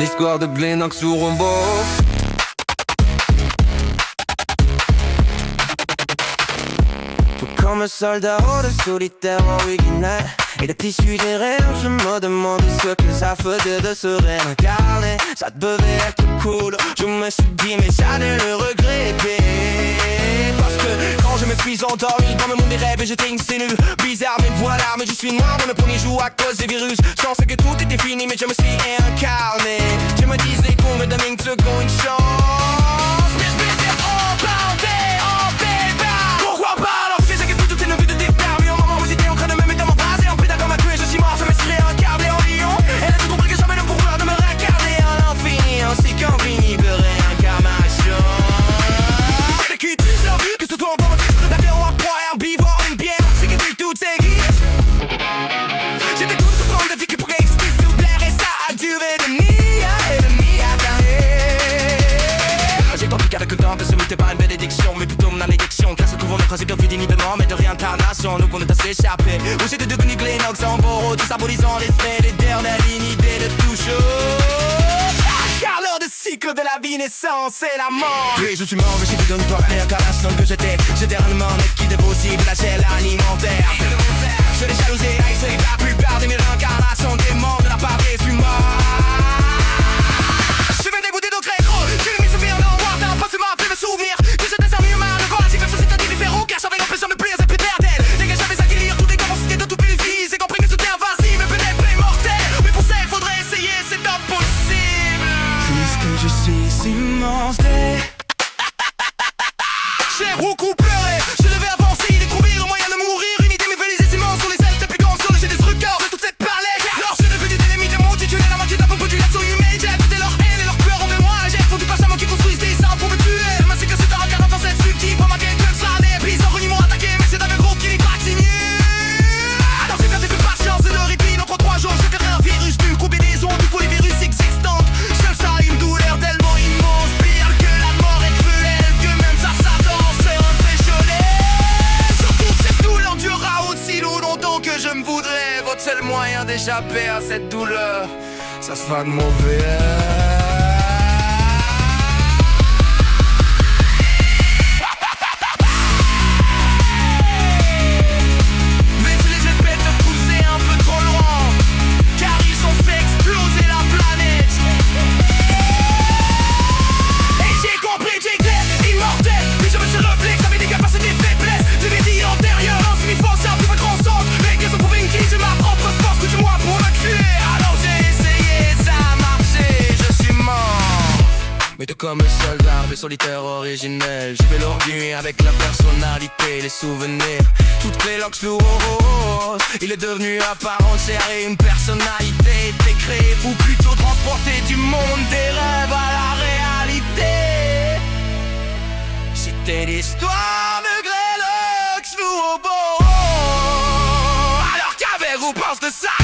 l'histoire de Glennox ou Rombo. Tout comme un soldat de solitaire original et le tissu des rêves, je me demande ce que ça faisait de se réincarner. Ça devait être cool, je me suis dit mais j'allais le regretter. Parce que quand je me suis endormi dans le monde des rêves et j'étais une cellule bizarre, mais voilà, mais je suis noir dans le premier jour à cause des virus. Je pensais que tout était fini mais je me suis réincarné. Je me disais qu'on me donne une seconde chance, mais je vais dire oh bordel, oh bébé. Pourquoi pas alors que j'ai tout est nos vues de départ. Mais au moment où j'étais en train de me mettre dans mon vase et en pédale comme un tué, je suis mort, je me suis réincarné en lion. Elle a tout compris que j'avais le pouvoir de me réincarner à l'infini, ainsi qu'un fini de réincarnation. C'est qui tu sais, que ce soit en bon la bière ou un poids, un bivore, une bière, c'est qui fait toutes ces guides. J'étais tout ce prendre de vie qui pourrait expliquer s'il vous plaît. Et ça a duré de nuit et de nuit à carré. J'ai compris qu'avec le temps que ce n'était pas une bénédiction mais plutôt une malédiction, car se trouvant le principe d'infini nivellement mais de réincarnation. Nous on est à s'échapper, où j'étais devenu Glennox en Boro, tout symbolisant l'esprit, l'éternelle inidée de tout chose. Car l'heure de cycle de la vie, naissance et la mort. Oui, je suis mort, mais j'ai vu une toi réincarnation que j'étais généralement mec qui possible la chaîne alimentaire. Je l'ai jalousé, haïssé, la plupart de mes réincarnations des morts de la part des fumeurs. Je vais dégoûter d'autres gros, j'ai mis souvenir dans le noir, t'as un passé m'a fait me souvenir que j'étais un humain, le voilà, j'ai fait société indifférent, car j'avais l'impression de plus à plus perdre. Dès que j'avais à guérir toutes les capacités de toute une vie, j'ai compris que c'était invincible, mais peut-être immortel. Mais pour ça, il faudrait essayer, c'est impossible. Puisque je suis immense, cher ou couplé, je devais avancer, découvrir le moyen de mourir, imiter mes valises immenses sur les ailes des plus grands sur le jet des truceurs de toute cette palette. Alors je devenu des ennemis de multitude, la moitié de la population humaine. J'ai écouté leur haine et leur peur envers moi. J'ai fondu patiemment qui construisent des armes pour me tuer. Ainsi que c'est un regard offensif subtil pour marquer une club slané. Puis ils ont attaqué, mais c'est un groupe qui n'est pas signé. Alors j'ai perdu plus patience et le répit. Entre 3 jours, je verrai un virus du combinaison de tous les virus existants. Seul ça, une douleur tellement immense, pire que la mort est cruelle, que même ça danse impressionné. Surtout cette douleur durera aussi longtemps que je me voudrais. Votre seul moyen d'échapper à cette douleur, ça se fera de mauvais. Mais tout comme un soldat, mais solitaire originel. Je fais l'orgueil avec la personnalité, les souvenirs. Toutes les locks lourdes. Il est devenu à part entière et une personnalité était créée pour plutôt transporter du monde des rêves à la réalité. C'était l'histoire de Glennox Lourobo. Alors qu'avez-vous pensé de ça?